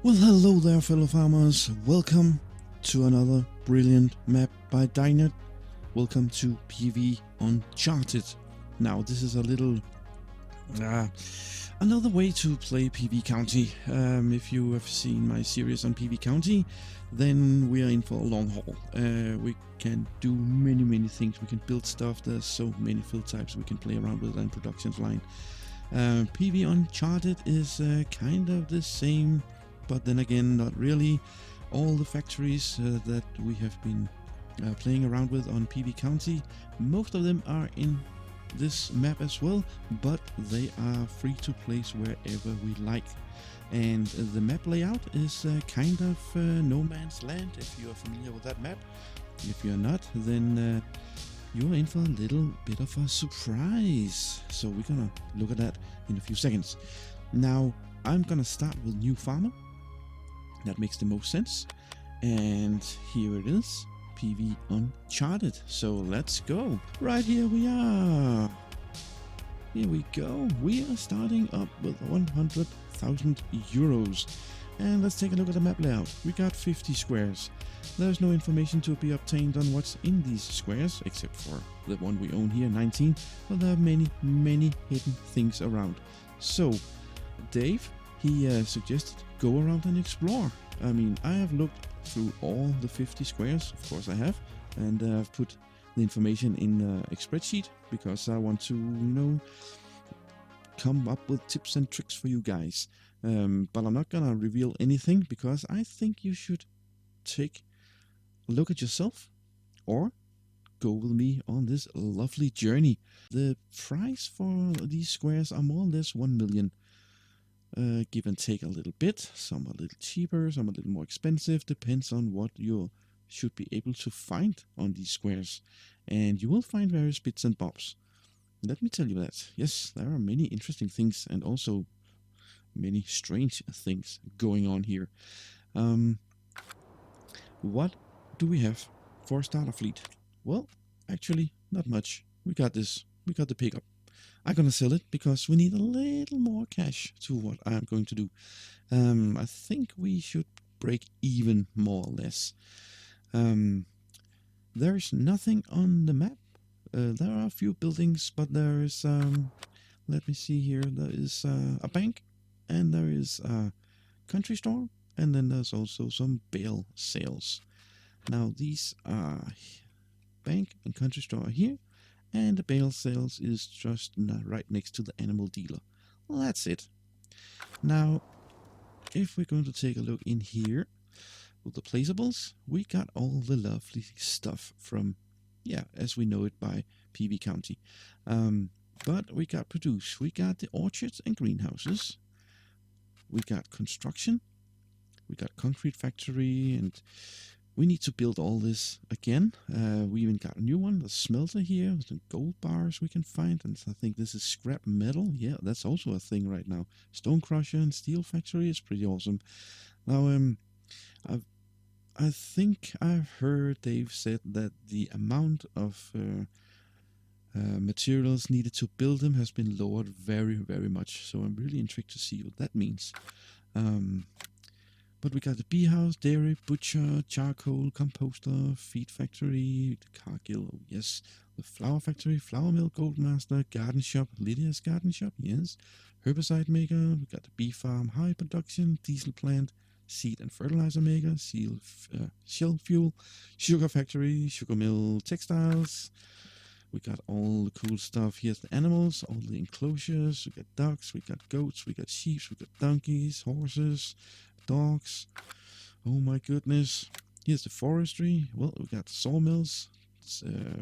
Well, hello there, fellow farmers. Welcome to another brilliant map by Dajnet. Welcome to PV Uncharted. Now, this is a little another way to play PV County. If you have seen my series on PV County, then we are in for a long haul. We can do many things. We can build stuff. There's so many field types we can play around with and productions line. PV Uncharted is kind of the same, but then again, not really. All the factories that we have been playing around with on PV County, most of them are in this map as well, but they are free to place wherever we like. And the map layout is kind of no man's land, if you are familiar with that map. If you're not, then you're in for a little bit of a surprise. So we're gonna look at that in a few seconds. Now, I'm gonna start with new farmer. That makes the most sense. And here it is, PV Uncharted. So let's go. Right here we are. Here we go. We are starting up with 100,000 euros. And let's take a look at the map layout. We got 50 squares. There's no information to be obtained on what's in these squares, except for the one we own here, 19. But there are many hidden things around. So, Dave, he suggested go around and explore. I mean, I have looked through all the 50 squares, of course I have, and I've put the information in a spreadsheet because I want to, come up with tips and tricks for you guys. But I'm not gonna reveal anything because I think you should take a look at yourself or go with me on this lovely journey. The price for these squares are more or less 1 million. Give and take a little bit. Some a little cheaper, some a little more expensive. Depends on what you should be able to find on these squares. And you will find various bits and bobs. Let me tell you that. Yes, there are many interesting things and also many strange things going on here. What do we have for starter fleet? Well, actually, not much. We got this. We got the pickup. I'm gonna sell it because we need a little more cash to what I'm going to do. I think we should break even more or less. There's nothing on the map. There are a few buildings, but there is, let me see here, there is a bank, and there is a country store, and then there's also some bale sales. Now these are bank and country store here, and the bale sales is just right next to the animal dealer. Well, that's it. Now, if we're going to take a look in here with the Placeables, we got all the lovely stuff from, as we know it by PV County. But we got produce. We got the orchards and greenhouses. We got construction. We got concrete factory, and we need to build all this again. We even got a new one, the smelter here, with the gold bars we can find, and I think this is scrap metal. Yeah, that's also a thing right now. Stone crusher and steel factory is pretty awesome. Now, I think I've heard Dave said that the amount of materials needed to build them has been lowered very much. So I'm really intrigued to see what that means. But we got the bee house, dairy, butcher, charcoal, composter, feed factory, the cargill, oh yes, the flour factory, flour mill, gold master, garden shop, Lydia's garden shop, yes, herbicide maker, we got the bee farm, high production, diesel plant, seed and fertilizer maker, shell fuel, sugar factory, sugar mill, textiles. We got all the cool stuff. Here's the animals, all the enclosures. We got ducks, we got goats, we got sheep, we got donkeys, horses, dogs. Oh my goodness. Here's the forestry. Well, we got sawmills.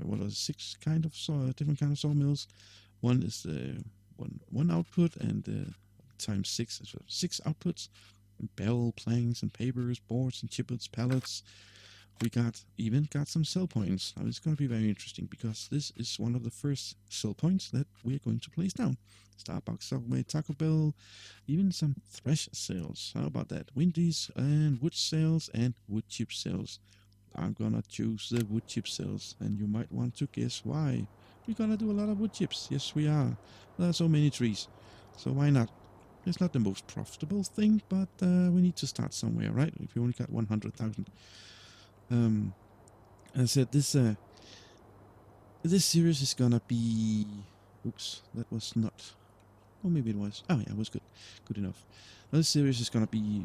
What are 6 kind of different kind of sawmills. One is one output, and times 6 is 6 outputs. Barrel, planks, and papers, boards, and chippets, pallets. We even got some sell points. Now it's going to be very interesting because this is one of the first sell points that we're going to place down. Starbucks, Subway, Taco Bell, even some thresh sales. How about that? Windies and wood sales and wood chip sales. I'm gonna choose the wood chip sales, and you might want to guess why. We're gonna do a lot of wood chips. Yes, we are. There are so many trees, so why not? It's not the most profitable thing, but we need to start somewhere, right? If you only got 100,000. As I said, this series is gonna be... Oops, that was not... Oh, maybe it was. Oh, yeah, it was good. Good enough. This series is gonna be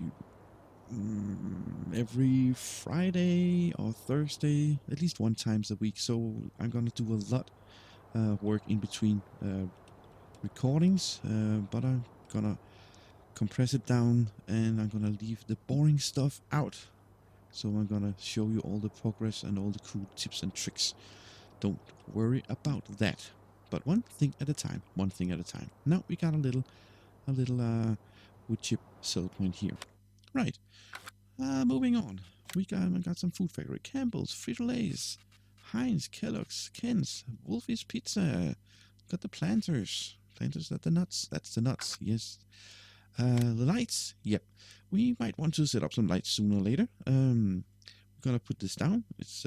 every Friday or Thursday, at least one times a week. So I'm gonna do a lot work in between recordings, but I'm gonna compress it down and I'm gonna leave the boring stuff out. So I'm gonna show you all the progress and all the cool tips and tricks. Don't worry about that. But one thing at a time, one thing at a time. Now we got a little wood chip cell point here. Right. Moving on. We got some food factory. Campbell's, Frito-Lay's, Heinz, Kellogg's, Ken's, Wolfie's Pizza. Got the Planters. Planters are the nuts. That's the nuts, yes. The lights. Yep. We might want to set up some lights sooner or later. We're gonna put this down. It's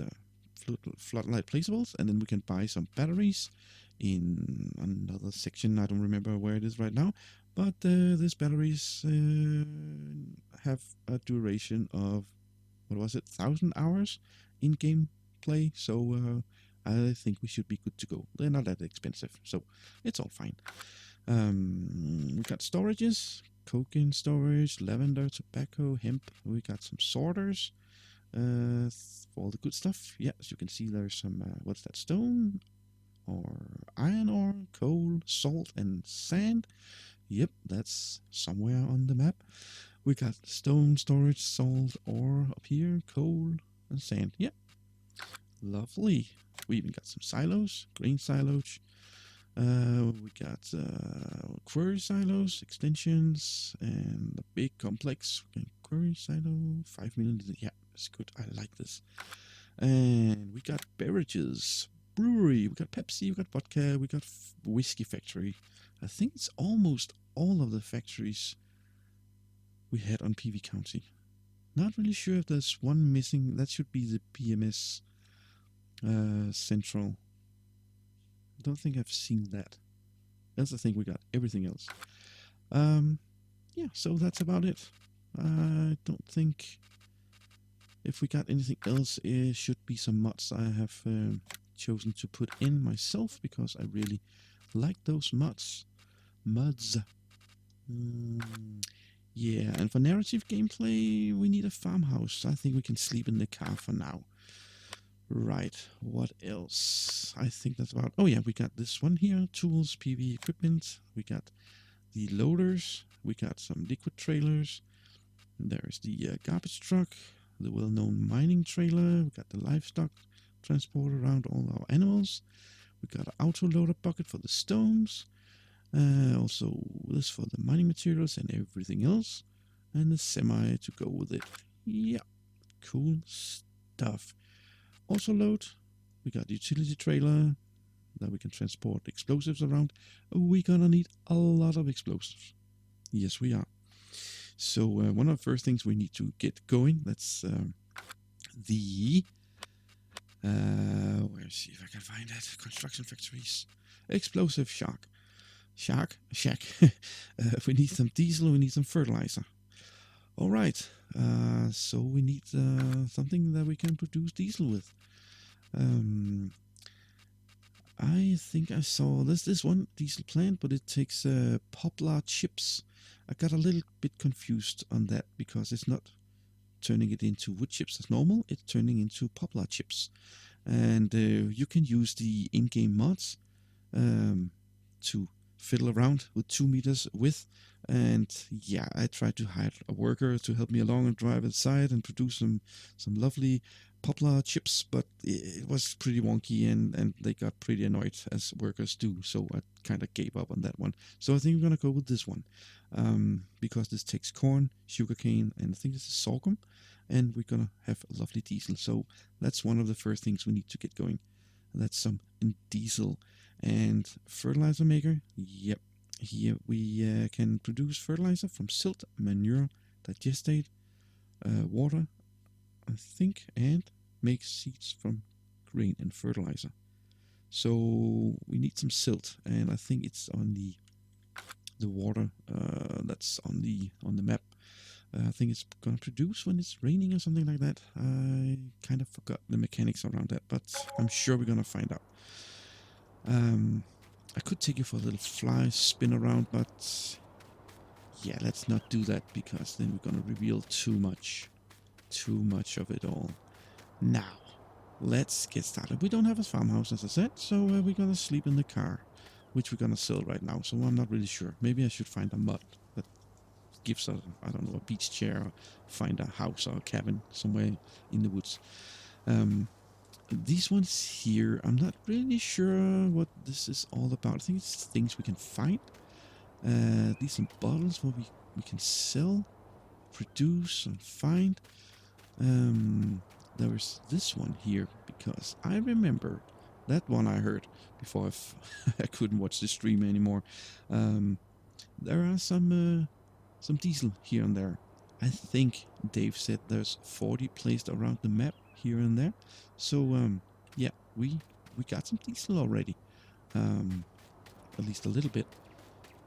floodlight placeables, and then we can buy some batteries in another section. I don't remember where it is right now, but these batteries have a duration of, what was it, 1,000 hours in gameplay, so I think we should be good to go. They're not that expensive, so it's all fine. We got storages, cocaine storage, lavender, tobacco, hemp. We got some sorters for all the good stuff. Yeah, as you can see, there's some, what's that, stone or iron ore, coal, salt, and sand. Yep, that's somewhere on the map. We got stone storage, salt, ore up here, coal, and sand. Yep, lovely. We even got some silos, grain silos. We got query silos, extensions, and a big complex query silo. 5 million. Yeah, it's good. I like this. And we got beverages, brewery. We got Pepsi. We got vodka. We got whiskey factory. I think it's almost all of the factories we had on PV County. Not really sure if there's one missing. That should be the PMS Central. I don't think I've seen that. Else I think we got everything else. Yeah, so that's about it. I don't think if we got anything else, it should be some mods I have chosen to put in myself because I really like those mods. Yeah, and for narrative gameplay, we need a farmhouse. I think we can sleep in the car for now. Right, what else? I think that's about... Oh yeah, we got this one here. Tools, PV equipment. We got the loaders. We got some liquid trailers. There's the garbage truck. The well-known mining trailer. We got the livestock transport around all our animals. We got an auto loader bucket for the stones. Also this for the mining materials and everything else. And the semi to go with it. Yeah, cool stuff. Also load, we got the utility trailer that we can transport explosives around. We're gonna need a lot of explosives. Yes, we are. So one of the first things we need to get going, that's the... let's see if I can find that. Construction factories. Explosive shack. We need some diesel, we need some fertilizer. Alright, so we need something that we can produce diesel with. I think I saw this one diesel plant, but it takes poplar chips. I got a little bit confused on that because it's not turning it into wood chips as normal, it's turning into poplar chips. And you can use the in-game mods to fiddle around with 2 meters width. And yeah, I tried to hire a worker to help me along and drive inside and produce some lovely poplar chips, but it was pretty wonky and they got pretty annoyed, as workers do, so I kind of gave up on that one. So I think we're gonna go with this one because this takes corn, sugarcane, and I think this is sorghum, and we're gonna have a lovely diesel. So that's one of the first things we need to get going. That's some diesel. And fertilizer maker, yep. Here we can produce fertilizer from silt, manure, digestate, water, I think, and make seeds from grain and fertilizer. So we need some silt, and I think it's on the water that's on the map. I think it's gonna produce when it's raining or something like that. I kind of forgot the mechanics around that, but I'm sure we're gonna find out. I could take you for a little fly spin around, but yeah, let's not do that because then we're gonna reveal too much of it all. Now, let's get started. We don't have a farmhouse, as I said, so we're gonna sleep in the car, which we're gonna sell right now. So I'm not really sure. Maybe I should find a mod that gives us, I don't know, a beach chair, or find a house or a cabin somewhere in the woods. These ones here, I'm not really sure what this is all about. I think it's things we can find. These some bottles where we can sell, produce, and find. There is this one here because I remember that one I heard before I couldn't watch the stream anymore. There are some diesel here and there. I think Dave said there's 40 placed around the map here and there. So yeah, we got some diesel already. At least a little bit.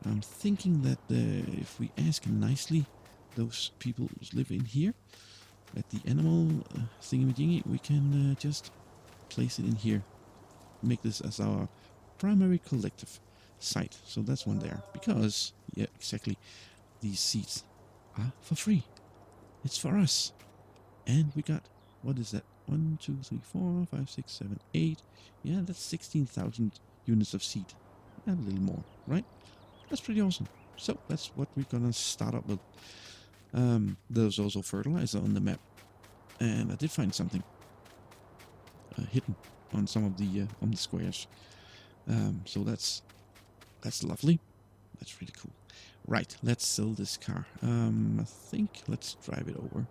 I'm thinking that if we ask nicely those people who live in here at the animal thingamajiggy, we can just place it in here. Make this as our primary collective site. So that's one there. Because, yeah, exactly, these seats are for free. It's for us. And we got, what is that? 1, 2, 3, 4, 5, 6, 7, 8. Yeah, that's 16,000 units of seat. And a little more, right? That's pretty awesome. So that's what we're gonna start up with. There's also fertilizer on the map. And I did find something hidden on some of the squares. So that's lovely. That's really cool. Right, let's sell this car. I think let's drive it over.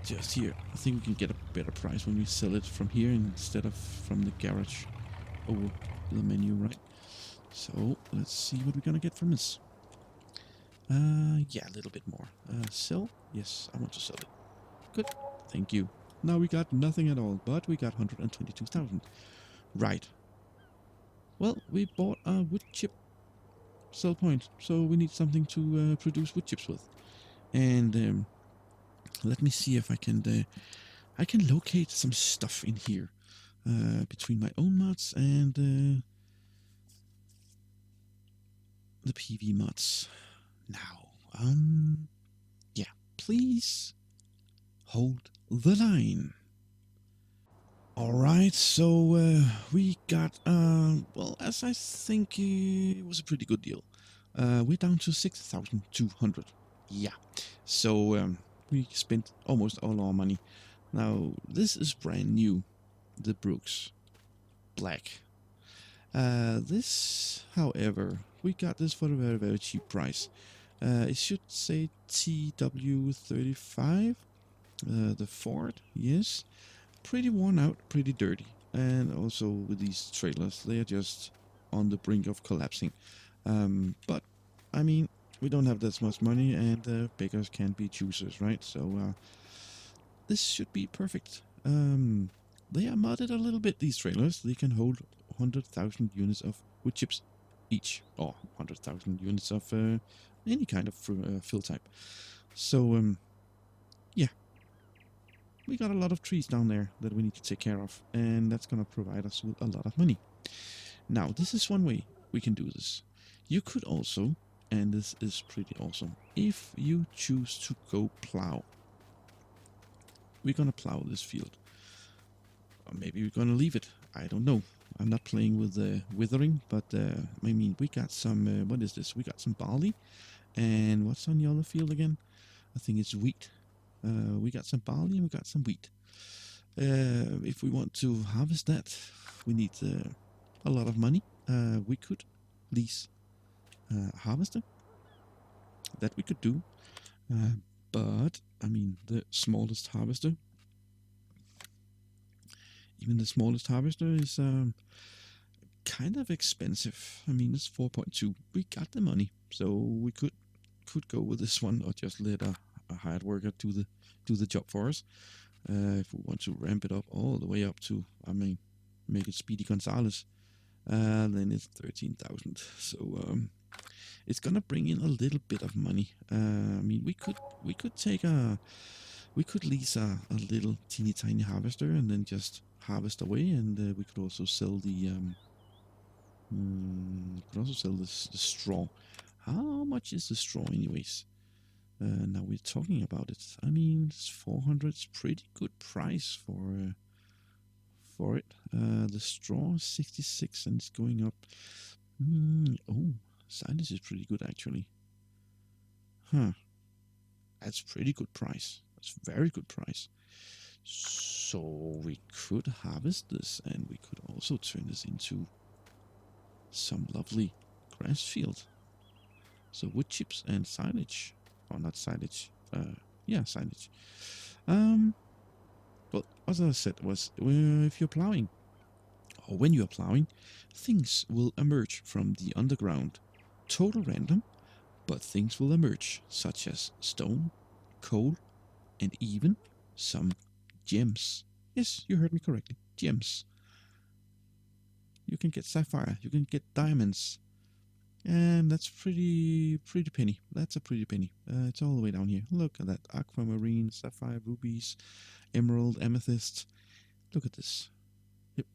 Just here. I think we can get a better price when we sell it from here instead of from the garage over the menu, right? So let's see what we're gonna get from this. Yeah, a little bit more. Sell? Yes, I want to sell it. Good. Thank you. Now we got nothing at all, but we got 122,000. Right. Well, we bought a wood chip sell point, so we need something to produce wood chips with. And let me see if I can locate some stuff in here between my own mods and the PV mods. Now, yeah, please hold the line. Alright, so we got, well, as I think it was a pretty good deal. We're down to 6,200. Yeah, so we spent almost all our money. Now, this is brand new, the Brooks Black. This, however, we got this for a very, very cheap price. It should say TW35, the Ford, yes. Pretty worn out, pretty dirty. And also with these trailers, they are just on the brink of collapsing. But, I mean, we don't have that much money and beggars can't be choosers, right? So, this should be perfect. They are modded a little bit, these trailers. They can hold 100,000 units of wood chips each, or 100,000 units of any kind of fill type. So, yeah. We got a lot of trees down there that we need to take care of, and that's going to provide us with a lot of money. Now, this is one way we can do this. You could also, and this is pretty awesome, if you choose to go plow. We're going to plow this field. Or maybe we're going to leave it. I don't know. I'm not playing with the withering, but I mean, we got some, what is this? We got some barley. And what's on the other field again? I think it's wheat. We got some barley and we got some wheat. If we want to harvest that, we need a lot of money. We could lease a harvester. That we could do. But, I mean, the smallest harvester, even the smallest harvester is kind of expensive. I mean, it's 4.2. We got the money, so we could go with this one or just let a hired worker do the job for us. If we want to ramp it up all the way up to, I mean, make it Speedy Gonzalez, then it's 13,000. So it's gonna bring in a little bit of money. I mean, we could take we could lease a little teeny tiny harvester and then just harvest away, and we could also sell the the straw. How much is the straw, anyways? Now we're talking about it. I mean, it's 400. It's pretty good price for it. The straw is 66 and it's going up. Oh, silage is pretty good actually. Huh. That's pretty good price. That's very good price. So we could harvest this, and we could also turn this into some lovely grass field. So wood chips and silage, or not silage. Yeah, silage. But as I said was, if you're plowing, or when you're plowing, things will emerge from the underground. Total random, but things will emerge, such as stone, coal, and even some gems. Yes, you heard me correctly. Gems. You can get sapphire, you can get diamonds. And that's pretty penny. That's a pretty penny. It's all the way down here. Look at that. Aquamarine, sapphire, rubies, emerald, amethyst. Look at this. Yep.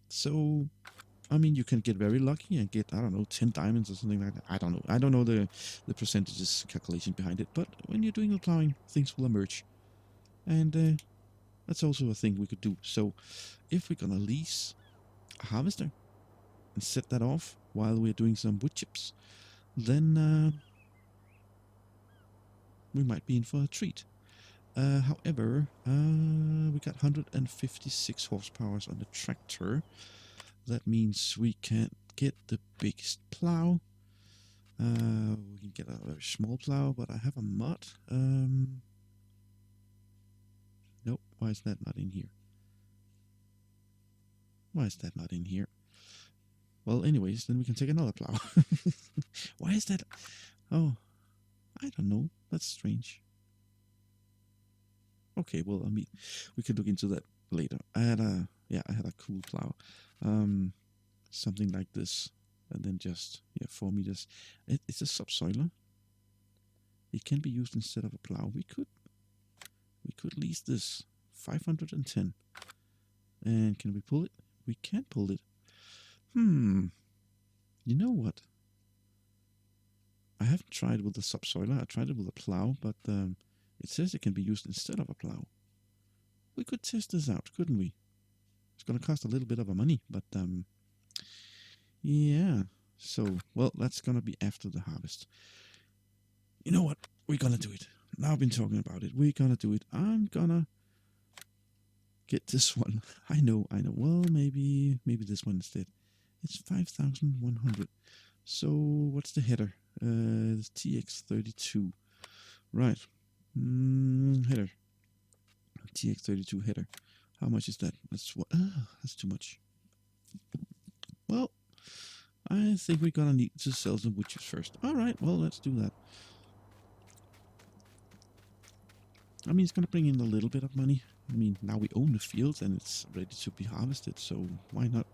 So, I mean, you can get very lucky and get, I don't know, 10 diamonds or something like that. I don't know. I don't know the percentages calculation behind it. But when you're doing the plowing, things will emerge. And that's also a thing we could do. So, if we're gonna lease a harvester and set that off while we're doing some wood chips, then we might be in for a treat. However, we got 156 horsepower on the tractor. That means we can't get the biggest plow. We can get a very small plow, but I have a mod. Nope, why is that not in here? Why is that not in here? Well, anyways, then we can take another plow. Why is that? Oh, I don't know. That's strange. Okay, well, I mean, we could look into that later. I had a cool plow. Something like this. And then just, 4 meters. It's a subsoiler. It can be used instead of a plow. We could lease this. 510. And can we pull it? We can pull it. You know what? I haven't tried with the subsoiler. I tried it with a plow, but it says it can be used instead of a plow. We could test this out, couldn't we? It's going to cost a little bit of money, but yeah. So, well, that's going to be after the harvest. You know what? We're going to do it. Now I've been talking about it. We're going to do it. I'm going to get this one. I know. Well, maybe this one instead. It's 5,100. So, what's the header? It's TX32. Right. Header. TX32 header. How much is that? That's too much. Well, I think we're gonna need to sell some wood chips first. Alright, well, let's do that. I mean, it's gonna bring in a little bit of money. I mean, now we own the fields and it's ready to be harvested, so why not?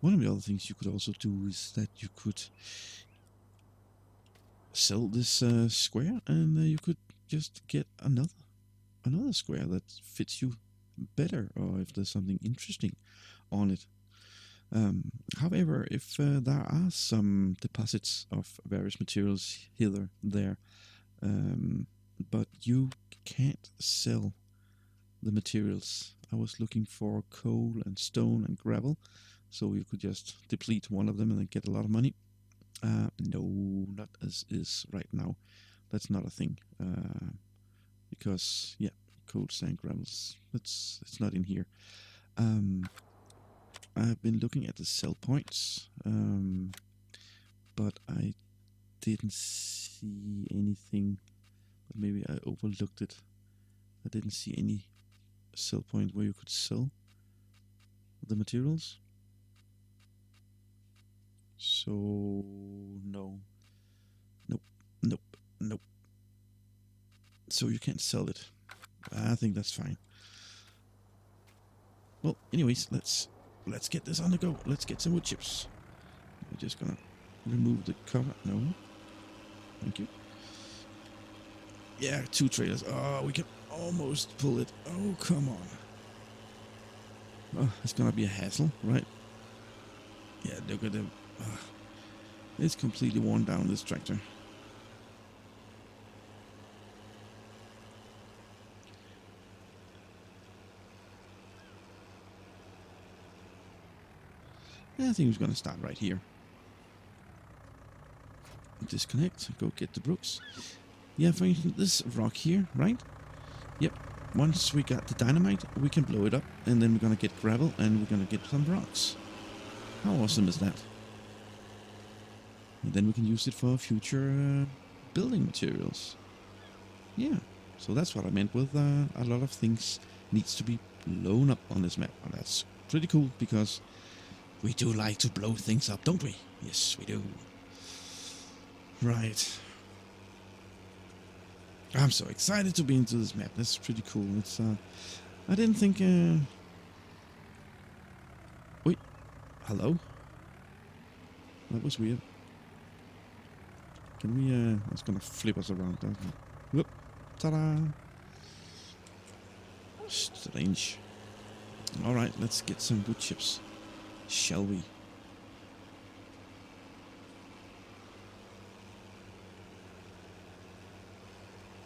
One of the other things you could also do is that you could sell this square, and you could just get another square that fits you better, or if there's something interesting on it. However, if there are some deposits of various materials here there, but you can't sell the materials. I was looking for coal and stone and gravel, so you could just deplete one of them and then get a lot of money. No, not as is right now. That's not a thing. Because, coal, sand, gravels, it's not in here. I've been looking at the sell points, but I didn't see anything. But maybe I overlooked it. I didn't see any sell point where you could sell the materials. So, no. Nope. So you can't sell it. I think that's fine. Well, anyways, let's get this on the go. Let's get some wood chips. We're just gonna remove the cover. No. Thank you. Yeah, 2 trailers. Oh, we can almost pull it. Oh, come on. Oh, it's gonna be a hassle, right? Yeah, look at them. Oh, it's completely worn down, this tractor. Yeah, I think we're gonna start right here. Disconnect, go get the brooks. Yeah, for instance, this rock here, right? Yep. Once we got the dynamite, we can blow it up, and then we're gonna get gravel, and we're gonna get some rocks. How awesome is that? And then we can use it for future building materials. Yeah, so that's what I meant with a lot of things needs to be blown up on this map. And that's pretty cool, because we do like to blow things up, don't we? Yes, we do. Right. I'm so excited to be into this map. That's pretty cool. It's I didn't think wait. Hello? That was weird. Can we it's gonna flip us around, doesn't it? Whoop. Ta-da! Strange. Alright, let's get some wood chips. Shall we?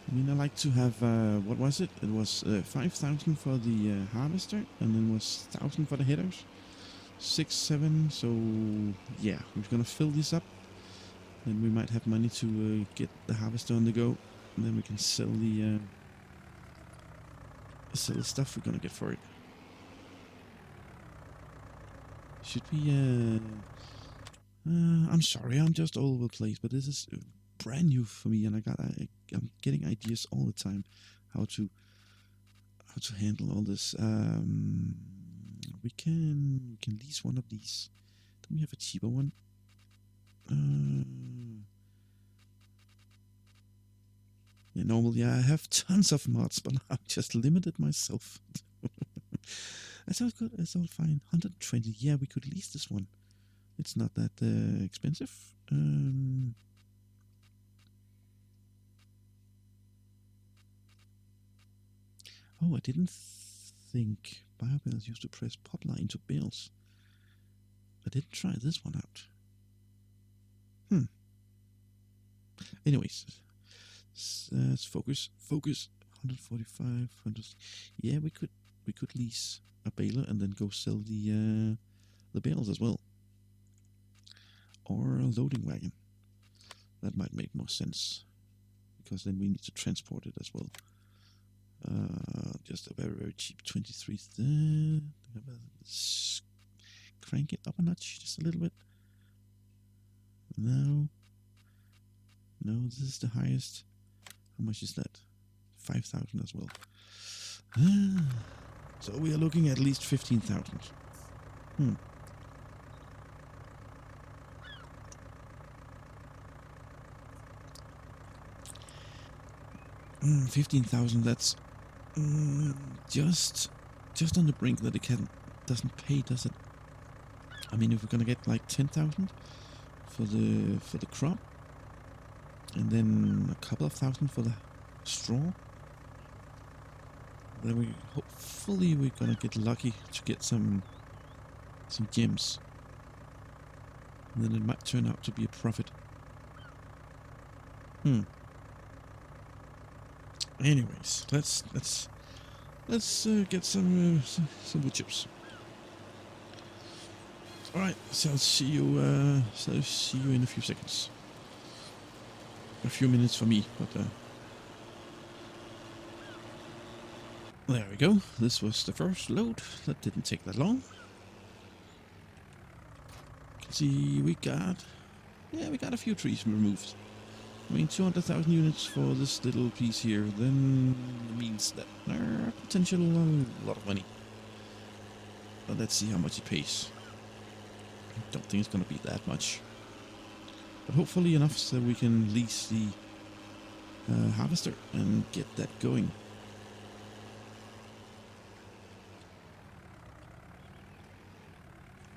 I mean, I like to have, what was it? It was 5,000 for the harvester, and then was 1,000 for the headers. 6, 7, so yeah, we're gonna fill this up. Then we might have money to get the harvester on the go, and then we can sell the stuff we're gonna get for it. Should we, I'm sorry, I'm just all over the place, but this is brand new for me, and I'm getting ideas all the time how to handle all this. We can lease one of these. Don't we have a cheaper one? Yeah, normally I have tons of mods, but I've just limited myself. That's all good. That's all fine. 120. Yeah, we could lease this one. It's not that expensive. Oh, I didn't think biobales used to press poplar into bales. I didn't try this one out. Anyways, let's focus. 145, 100. Yeah, we could lease a baler and then go sell the bales as well, or a loading wagon. That might make more sense, because then we need to transport it as well. Just a very cheap 23. Let's crank it up a notch just a little bit. No, this is the highest. How much is that? 5,000 as well. So we are looking at least 15,000. 15,000. That's just on the brink that it doesn't pay, does it? I mean, if we're gonna get like 10,000 for the crop, and then a couple of thousand for the straw, then hopefully we're gonna get lucky to get some gems, and then it might turn out to be a profit. Anyways, let's get some wood chips. All right, so I'll see you in a few seconds. A few minutes for me, but there we go. This was the first load. That didn't take that long. You can see we got a few trees removed. I mean, 200,000 units for this little piece here, then means that potential a lot of money. But let's see how much it pays. I don't think it's going to be that much. But hopefully enough so we can lease the harvester and get that going.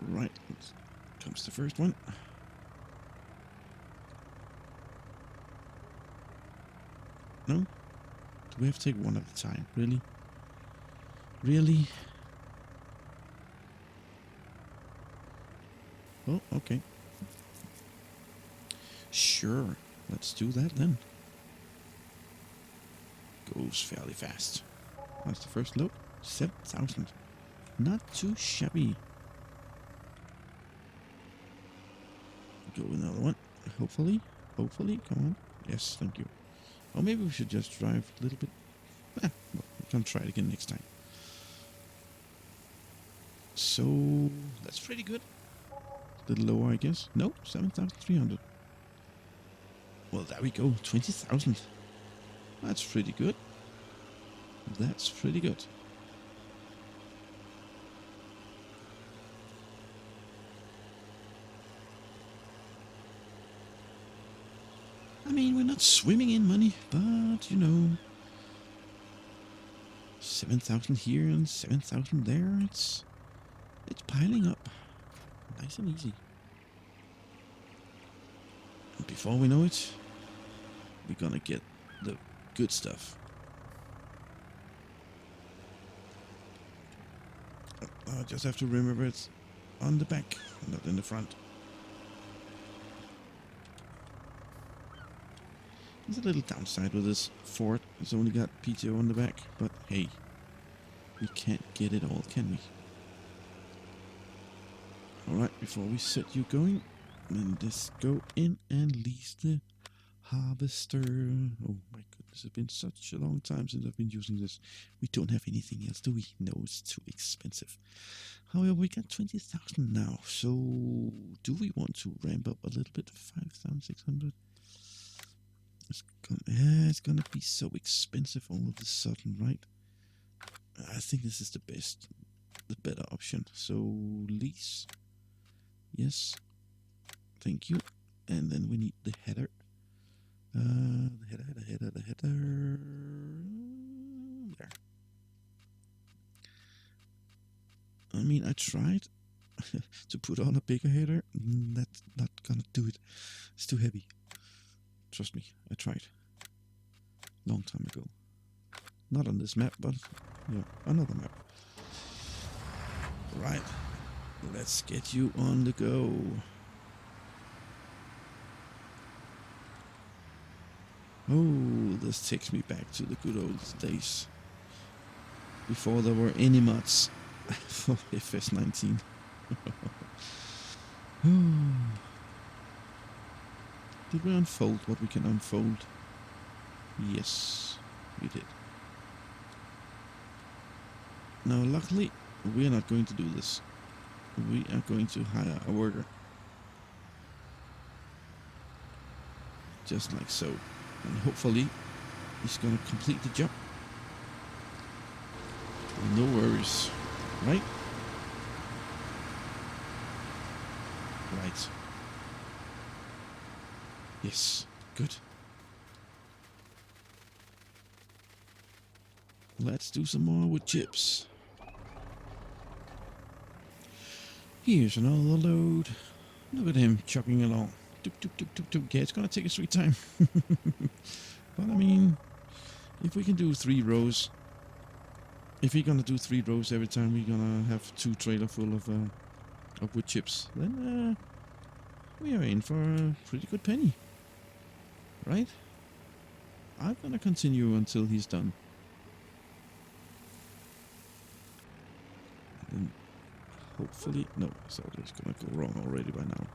Right, comes the first one. No? Do we have to take one at a time? Really? Really? Oh, okay. Sure, let's do that then. Goes fairly fast. That's the first load. 7,000. Not too shabby. Go another one. Hopefully. Hopefully. Come on. Yes, thank you. Or maybe we should just drive a little bit. Well, we can try it again next time. So, that's pretty good. A little lower, I guess. No, 7,300. Well, there we go. 20,000. That's pretty good. That's pretty good. I mean, we're not swimming in money, but, you know, 7,000 here and 7,000 there, it's piling up. Nice and easy. And before we know it, we're gonna get the good stuff. I just have to remember it's on the back, not in the front. There's a little downside with this Ford. It's only got PTO on the back, but hey, we can't get it all, can we? Alright, before we set you going, then just go in and lease the harvester. Oh my goodness, it's been such a long time since I've been using this. We don't have anything else, do we? No, it's too expensive. However, we got 20,000 now, so do we want to ramp up a little bit? 5,600? It's gonna be so expensive all of a sudden, right? I think this is the better option. So lease, yes, thank you. And then we need the header. The header. There. I mean, I tried to put on a bigger header. That's not gonna do it. It's too heavy. Trust me, I tried. Long time ago. Not on this map, but, you know, another map. Right. Let's get you on the go. Oh, this takes me back to the good old days. Before there were any mods for FS19. Did we unfold what we can unfold? Yes, we did. Now, luckily, we are not going to do this. We are going to hire a worker. Just like so. And hopefully, he's going to complete the job. No worries. Right? Right. Yes, good. Let's do some more wood chips. Here's another load. Look at him chugging along. Doop, doop, doop, doop, doop. Yeah, it's gonna take a sweet time. But I mean, if we can do 3 rows, if we're gonna do 3 rows every time we're gonna have 2 trailer full of wood chips, then we are in for a pretty good penny. Right? I'm gonna continue until he's done. And hopefully, no, so it's gonna go wrong already by now.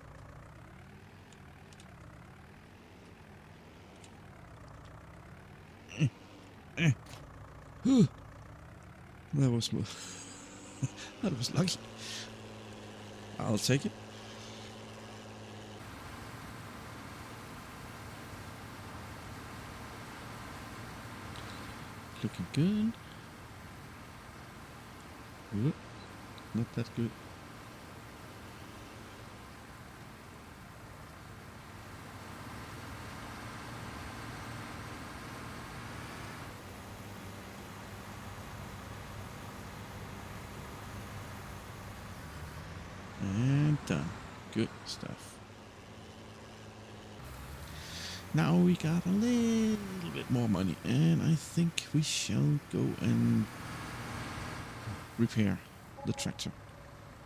That was that was lucky. I'll take it. Looking good. Whoop. Not that good. Done. Good stuff. Now we got a little bit more money, and I think we shall go and repair the tractor,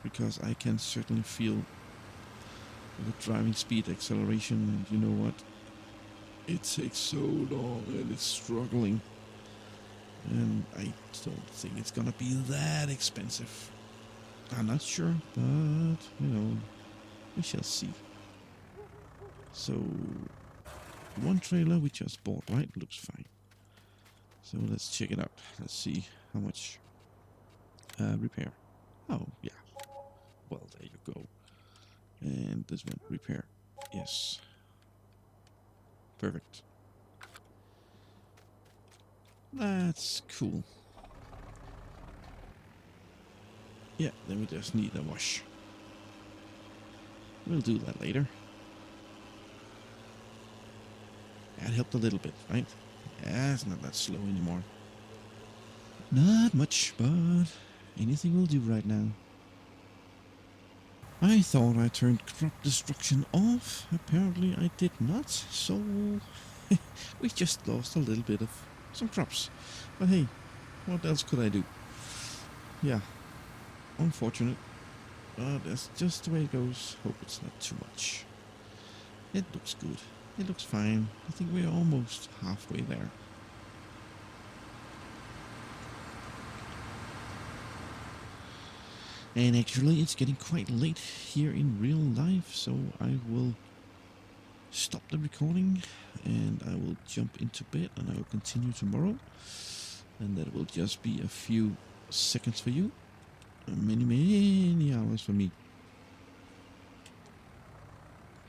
because I can certainly feel the driving speed, acceleration, and you know what? It takes so long and it's struggling, and I don't think it's gonna be that expensive. I'm not sure, but you know, we shall see. So one trailer we just bought, right? Looks fine. So let's check it out. Let's see how much repair. Oh yeah. Well, there you go. And this one, repair. Yes. Perfect. That's cool. Yeah, then we just need a wash. We'll do that later. That helped a little bit, right? Yeah, it's not that slow anymore. Not much, but anything will do right now. I thought I turned crop destruction off. Apparently I did not, so we just lost a little bit of some crops. But hey, what else could I do? Yeah, unfortunate. But that's just the way it goes. Hope it's not too much. It looks good. It looks fine. I think we're almost halfway there. And actually it's getting quite late here in real life, so I will stop the recording and I will jump into bed and I will continue tomorrow. And that will just be a few seconds for you. Many hours for me.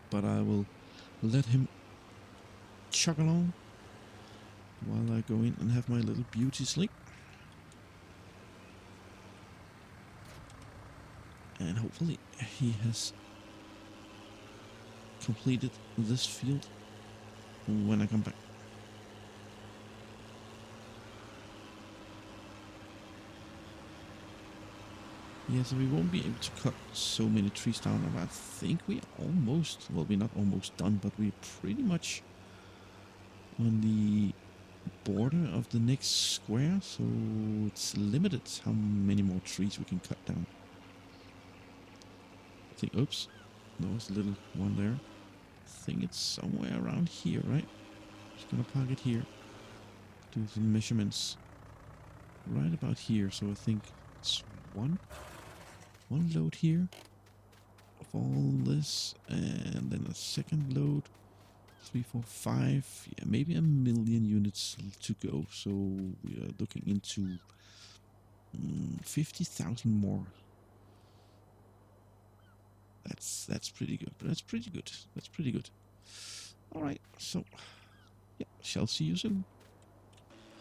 But I will let him chug along while I go in and have my little beauty sleep. And hopefully he has completed this field when I come back. Yeah, so we won't be able to cut so many trees down. I think we almost, well, we're not almost done, but we're pretty much on the border of the next square, so it's limited how many more trees we can cut down. I think, oops, there was a little one there. I think it's somewhere around here, right? Just gonna park it here. Do some measurements right about here, so I think it's one load here of all this, and then a second load, 3, 4, 5, yeah, maybe 1 million units to go. So we are looking into 50,000 more. That's pretty good. That's pretty good. That's pretty good. All right. So yeah, shall see you soon.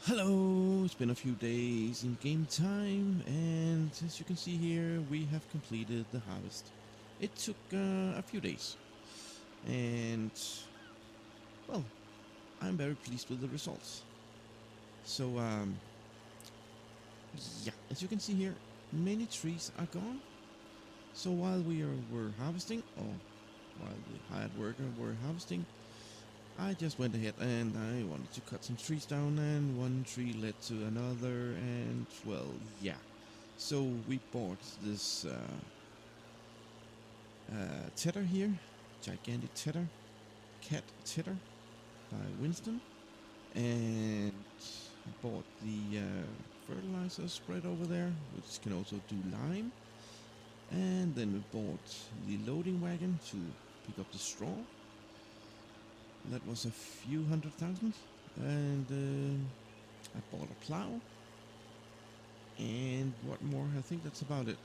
Hello, it's been a few days in game time, and as you can see here, we have completed the harvest. It took a few days, and well, I'm very pleased with the results. So yeah, as you can see here, many trees are gone. So while we were harvesting, or while the hired worker were harvesting, I just went ahead and I wanted to cut some trees down, and one tree led to another, and well, yeah. So we bought this tether here, gigantic tether, cat tether by Winston, and bought the fertilizer spread over there, which can also do lime, and then we bought the loading wagon to pick up the straw. That was a few 100,000, and I bought a plow, and what more? I think that's about it.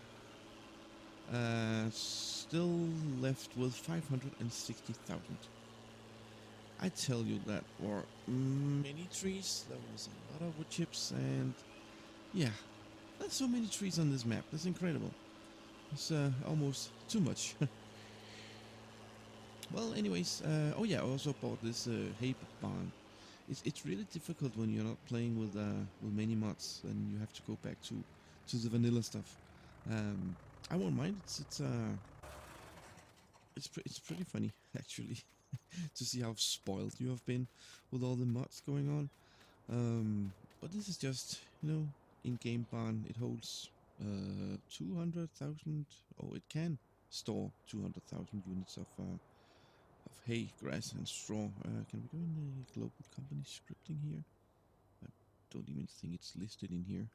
Still left with 560,000. I tell you that were many trees. There was a lot of wood chips, and yeah, there's so many trees on this map. That's incredible. It's almost too much. Well, anyways, oh yeah, I also bought this hay barn. It's really difficult when you're not playing with many mods, and you have to go back to the vanilla stuff. I won't mind. It's it's pretty funny actually to see how spoiled you have been with all the mods going on. But this is just, you know, in-game barn. It holds 200,000. Oh, it can store 200,000 units of hay, grass, and straw. Can we go in the global company scripting here? I don't even think it's listed in here.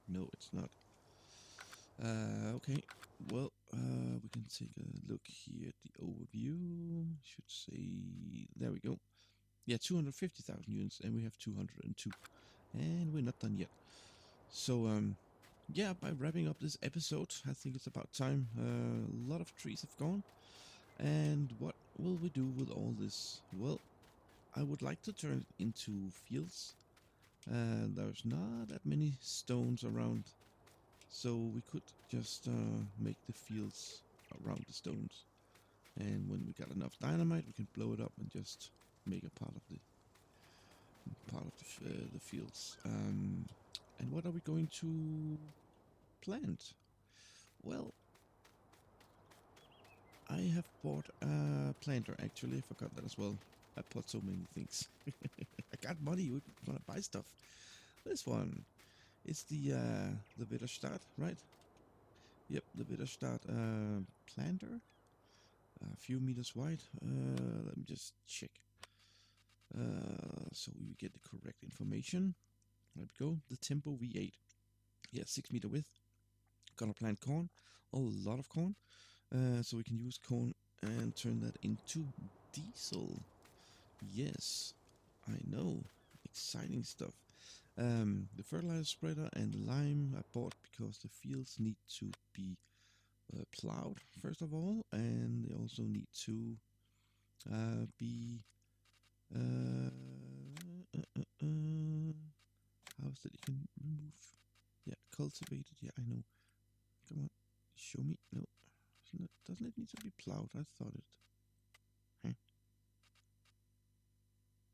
No, it's not. Okay, well, we can take a look here at the overview. Should say, there we go. Yeah, 250,000 units, and we have 202. And we're not done yet. So, yeah, by wrapping up this episode, I think it's about time. A lot of trees have gone. And what will we do with all this? Well, I would like to turn it into fields. There's not that many stones around, so we could just make the fields around the stones. And when we got enough dynamite, we can blow it up and just make a part of the fields. And what are we going to plant? Well, I have bought a planter, actually. I forgot that as well. I bought so many things. I got money. We're gonna buy stuff. This one is the Widerstart, right? Yep, the Widerstart planter. A few meters wide. Let me just check. So we get the correct information. There we go. The Tempo V8. Yeah, 6 meter width. Gonna plant corn. A lot of corn. So we can use corn and turn that into diesel. Yes, I know. Exciting stuff. The fertilizer spreader and the lime I bought because the fields need to be plowed first of all, and they also need to be how's that you can remove? Yeah, cultivated. Yeah, I know. Come on, show me. No, doesn't it need to be plowed? I thought it. Huh?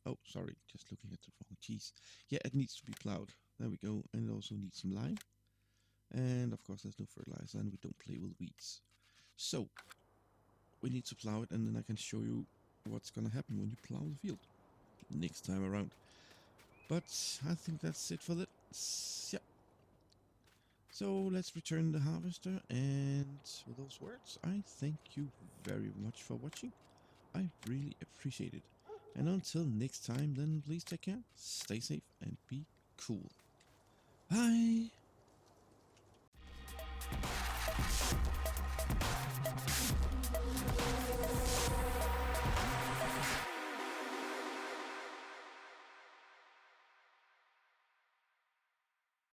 Oh, sorry, just looking at the wrong cheese. Yeah, it needs to be plowed. There we go. And it also needs some lime. And of course there's no fertilizer and we don't play with weeds. So, we need to plow it, and then I can show you what's gonna happen when you plow the field next time around. But I think that's it for this. Yeah. So let's return the harvester, and with those words, I thank you very much for watching. I really appreciate it. And until next time, then please take care, stay safe, and be cool. Bye!